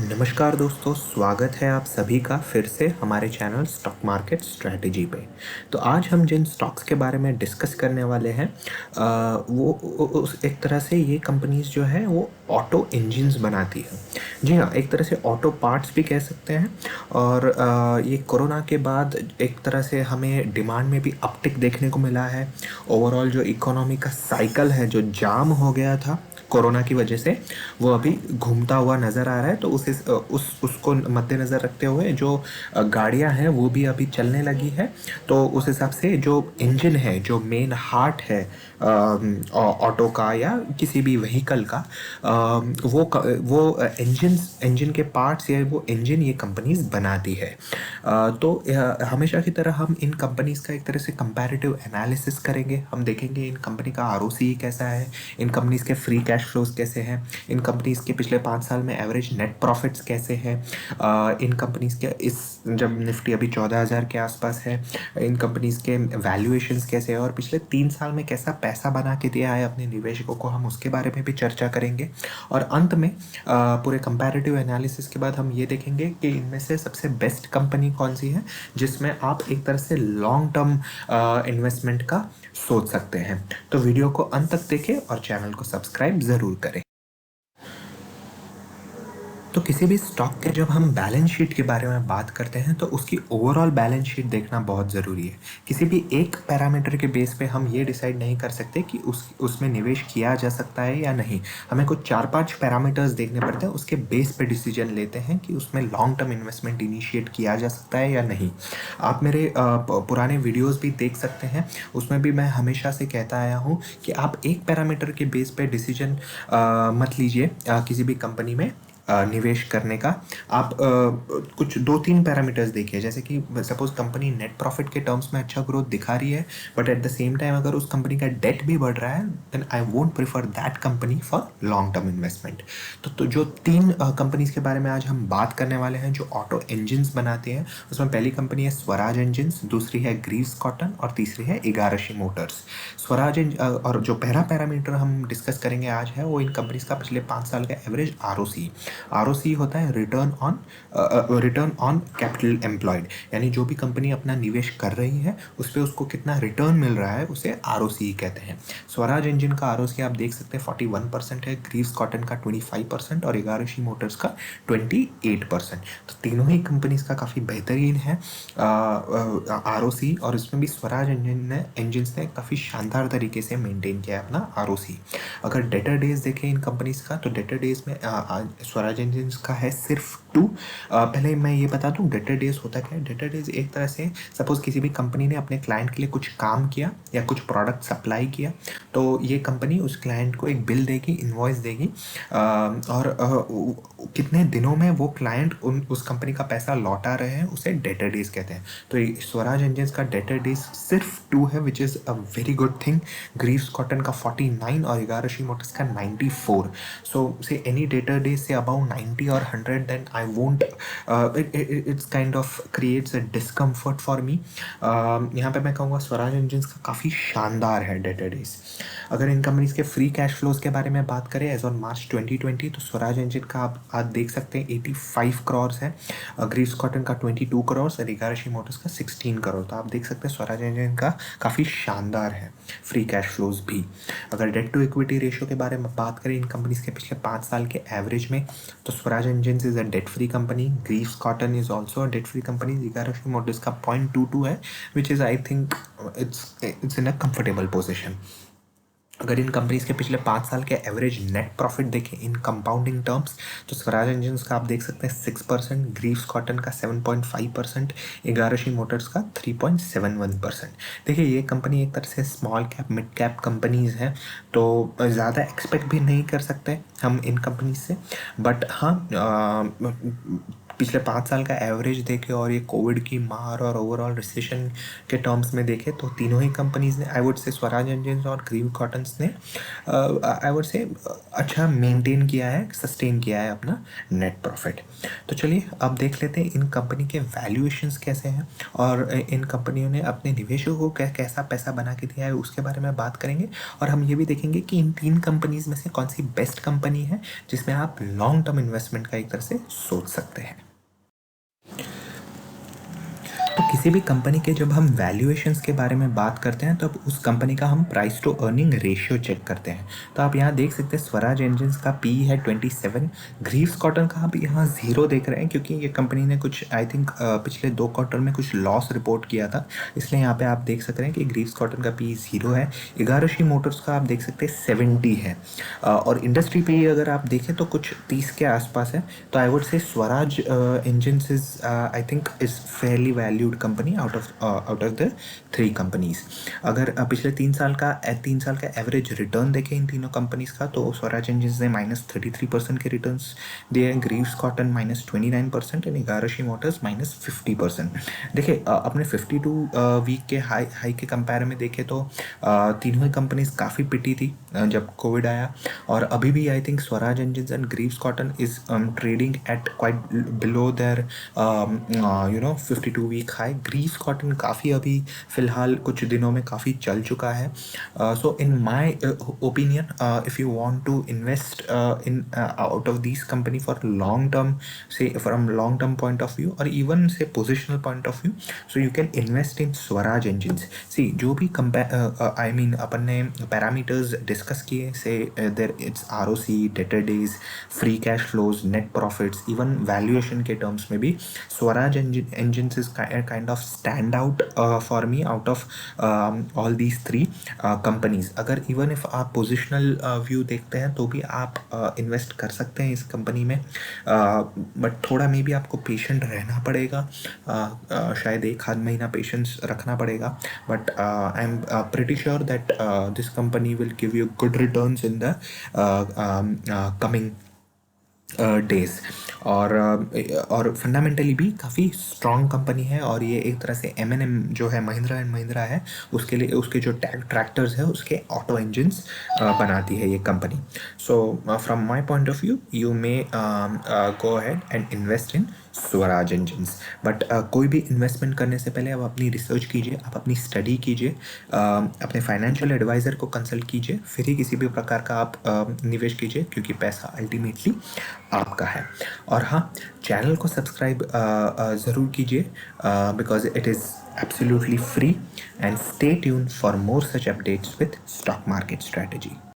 नमस्कार दोस्तों, स्वागत है आप सभी का फिर से हमारे चैनल स्टॉक मार्केट स्ट्रैटेजी पे। तो आज हम जिन स्टॉक्स के बारे में डिस्कस करने वाले हैं उस एक तरह से ये कंपनीज जो है वो ऑटो इंजन्स बनाती है। जी हाँ, एक तरह से ऑटो पार्ट्स भी कह सकते हैं। और ये कोरोना के बाद एक तरह से हमें डिमांड में भी अपटिक देखने को मिला है। ओवरऑल जो इकोनॉमी का साइकिल है जो जाम हो गया था कोरोना की वजह से, वो अभी घूमता हुआ नज़र आ रहा है। तो उसको मद्देनज़र रखते हुए जो गाड़ियां हैं वो भी अभी चलने लगी है। तो उस हिसाब से जो इंजन है, जो मेन हार्ट है ऑटो का या किसी भी व्हीकल का, वो इंजन के पार्ट्स या वो इंजन ये कंपनीज बनाती है। तो हमेशा की तरह हम इन कंपनीज का एक तरह से कंपैरेटिव एनालिसिस करेंगे। हम देखेंगे इन कंपनी का आरओसी कैसा है, इन कंपनीज के फ्री कैश फ्लोज कैसे हैं, इन कंपनीज के पिछले 5 साल में एवरेज नेट प्रॉफिट्स कैसे हैं, इन कंपनीज के इस जब निफ्टी अभी 14,000 के आसपास है, इन कंपनीज के वैल्यूएशंस कैसे हैं और पिछले 3 साल में कैसा पैसा बना के दिया है अपने निवेशकों को, हम उसके बारे में भी चर्चा करेंगे। और अंत में पूरे कंपैरेटिव एनालिसिस के बाद हम ये देखेंगे कि इनमें से सबसे बेस्ट कंपनी कौन सी है जिसमें आप एक तरह से लॉन्ग टर्म इन्वेस्टमेंट का सोच सकते हैं। तो वीडियो को अंत तक देखें और चैनल को सब्सक्राइब ज़रूर करें। तो किसी भी स्टॉक के जब हम बैलेंस शीट के बारे में बात करते हैं तो उसकी ओवरऑल बैलेंस शीट देखना बहुत ज़रूरी है। किसी भी एक पैरामीटर के बेस पे हम ये डिसाइड नहीं कर सकते कि उसमें निवेश किया जा सकता है या नहीं। हमें कुछ 4-5 पैरामीटर्स देखने पड़ते हैं, उसके बेस पे डिसीजन लेते हैं कि उसमें लॉन्ग टर्म इन्वेस्टमेंट इनिशिएट किया जा सकता है या नहीं। आप मेरे पुराने वीडियोज़ भी देख सकते हैं, उसमें भी मैं हमेशा से कहता आया हूँ कि आप एक पैरामीटर के बेस पे डिसीजन मत लीजिए किसी भी कंपनी में निवेश करने का। आप कुछ 2-3 पैरामीटर्स देखिए, जैसे कि सपोज कंपनी नेट प्रॉफिट के टर्म्स में अच्छा ग्रोथ दिखा रही है, but at the same time अगर उस कंपनी का डेट भी बढ़ रहा है, then I won't prefer that company for long term investment. तो जो 3 कंपनीज के बारे में आज हम बात करने वाले हैं जो ऑटो इंजन्स बनाते हैं, उसमें पहली कंपनी है स्वराज इंजन्स, दूसरी है ग्रीव्स कॉटन और तीसरी है इगारशी मोटर्स। और जो पहला पैरामीटर हम डिस्कस करेंगे आज है वो इन कंपनीज का पिछले 5 साल का एवरेज आरओसी। आरओसी होता है रिटर्न ऑन कैपिटल एम्प्लॉयड, यानी जो भी कंपनी अपना निवेश कर रही है उस पर उसको कितना रिटर्न मिल रहा है उसे आरओसी कहते हैं। स्वराज इंजन का आरओसी आप देख सकते हैं 41% है, ग्रीव्स कॉटन का 25% और इगारशी मोटर्स का 28%। तो तीनों ही कंपनीज का काफ़ी बेहतरीन है आरओसी, और इसमें भी स्वराज इंजन्स ने काफ़ी शानदार तरीके से मेंटेन किया है अपना आरओसी। अगर डेटर डेज देखें इन कंपनीज का, तो डेटर डेज में स्वराज इंजन्स का है सिर्फ 2। पहले मैं ये बता दूं डेटर डेज होता क्या है। डेटर डेज एक तरह से सपोज किसी भी कंपनी ने अपने क्लाइंट के लिए कुछ काम किया या कुछ प्रोडक्ट सप्लाई किया, तो ये कंपनी उस क्लाइंट को एक बिल देगी, इन्वॉइस देगी, और कितने दिनों में वो क्लाइंट उस कंपनी का पैसा लौटा रहे हैं उसे डेटर डेज कहते हैं। तो स्वराज इंजन्स का डेटर डेज सिर्फ 2 है, which is a very good thing. Greaves cotton का 49 और इगारशी मोटर्स का 94। सो से any debtor days say about 90 और 100, then I won't it's kind of creates a discomfort for me। यहाँ पे मैं कहूँगा स्वराज इंजन्स का काफ़ी शानदार है डेटर डेज। अगर इन कंपनीज के फ्री कैश फ्लोज के बारे में बात करें एज ऑन मार्च 2020, तो स्वराज इंजन का आप आज देख सकते हैं 85 करोड़ है, ग्रीव्स कॉटन का 22 करोड़ और इगारशी मोटर्स का 16 करोड़। तो आप देख सकते हैं स्वराज इंजन का काफ़ी शानदार है फ्री कैश फ्लोज भी। अगर डेट टू इक्विटी रेशियो के बारे में बात करें इन कंपनीज के पिछले 5 साल के एवरेज में, तो Swaraj Engines is a debt free company, Greaves Cotton is also a debt free company, Igarashi Motors का 0.22 है, which is I think it's in a comfortable position. अगर इन कंपनीज के पिछले 5 साल के एवरेज नेट प्रॉफिट देखें इन कंपाउंडिंग टर्म्स, तो स्वराज इंजन्स का आप देख सकते हैं 6%, ग्रीव्स कॉटन का 7.5%, इगारशी मोटर्स का 3.71%। देखिए ये कंपनी एक तरह से small cap mid cap companies हैं, तो ज़्यादा एक्सपेक्ट भी नहीं कर सकते हम इन कंपनीज से। बट हाँ, पिछले 5 साल का एवरेज देखें और ये कोविड की मार और ओवरऑल रिसेशन के टर्म्स में देखें तो तीनों ही कंपनीज़ ने, I would say Swaraj engineers और ग्रीव कॉटन्स ने आई वुड से अच्छा मेंटेन किया है, सस्टेन किया है अपना नेट प्रॉफिट। तो चलिए अब देख लेते हैं इन कंपनी के वैल्यूएशंस कैसे हैं और इन कंपनियों ने अपने निवेशकों को कैसा पैसा बना के दिया है उसके बारे में बात करेंगे। और हम ये भी देखेंगे कि इन 3 कंपनीज़ में से कौन सी बेस्ट कंपनी है जिसमें आप लॉन्ग टर्म इन्वेस्टमेंट का एक तरह से सोच सकते हैं। तो किसी भी कंपनी के जब हम वैल्यूएशंस के बारे में बात करते हैं तब उस कंपनी का हम price to earning ratio check करते हैं। तो आप यहाँ देख सकते हैं स्वराज इंजीनियर्स का पी है 27, ग्रीव्स कॉटन का आप यहाँ 0 देख रहे हैं क्योंकि ये कंपनी ने कुछ आई थिंक पिछले 2 क्वार्टर में कुछ लॉस रिपोर्ट किया था, इसलिए यहाँ पे आप देख सकते हैं कि ग्रीव्स कॉटन का पी 0 है। इगारशी मोटर्स का आप देख सकते हैं 70 है और इंडस्ट्री पे अगर आप देखें तो कुछ 30 के आसपास है। तो I would say Swaraj engineers is I think is fairly valued company out of the 3 companies. अगर पिछले 3 साल का एवरेज रिटर्न देखें इन तीनों कंपनीज का तो स्वराज इंजीनियर्स ने -33% के रिटर्न्स दिए हैं, ग्रीव्स कॉटन -29% एंड इगारशी मोटर्स -50%। देखिए अपने 52 वीक के हाई के कंपेयर में देखें तो तीनों ही कंपनीज काफ़ी पिटी थी जब कोविड आया और अभी भी I think Swaraj engineers and Greaves Cotton is trading at quite below their 52 week high. Greaves Cotton काफ़ी अभी फ़िलहाल कुछ दिनों में काफ़ी चल चुका है। So in my opinion if you want to invest in out of this company for long term, say from long term point of view और even say positional point of view, so you can invest in Swaraj Engineers. See जो भी I mean अपन ने parameters discuss किए से there it's ROC, debtor days, free cash flows, net profits, even valuation के terms में भी Swaraj engines is kind of stand out for me out of all these 3 companies। अगर even if आप positional view देखते हैं तो भी आप इन्वेस्ट कर सकते हैं इस कंपनी में, बट थोड़ा मे भी आपको पेशेंट रहना पड़ेगा, शायद 1 आध महीना पेशेंस रखना पड़ेगा, but I am pretty sure that this company will give you good returns in the coming days. और फंडामेंटली भी काफ़ी स्ट्रॉन्ग कंपनी है और ये एक तरह से M&M जो है महिंद्रा एंड महिंद्रा है उसके लिए उसके जो ट्रैक्टर्स है उसके ऑटो इंजन्स बनाती है ये company. So from my point of view you may go ahead and invest in Swaraj engines, but कोई भी इन्वेस्टमेंट करने से पहले आप अपनी रिसर्च कीजिए, आप अपनी स्टडी कीजिए, अपने फाइनेंशियल एडवाइज़र को कंसल्ट कीजिए, फिर ही किसी भी प्रकार का आप निवेश कीजिए क्योंकि पैसा अल्टीमेटली आपका है। और हाँ, चैनल को सब्सक्राइब ज़रूर कीजिए because it is absolutely free and stay tuned for more such updates with stock market strategy.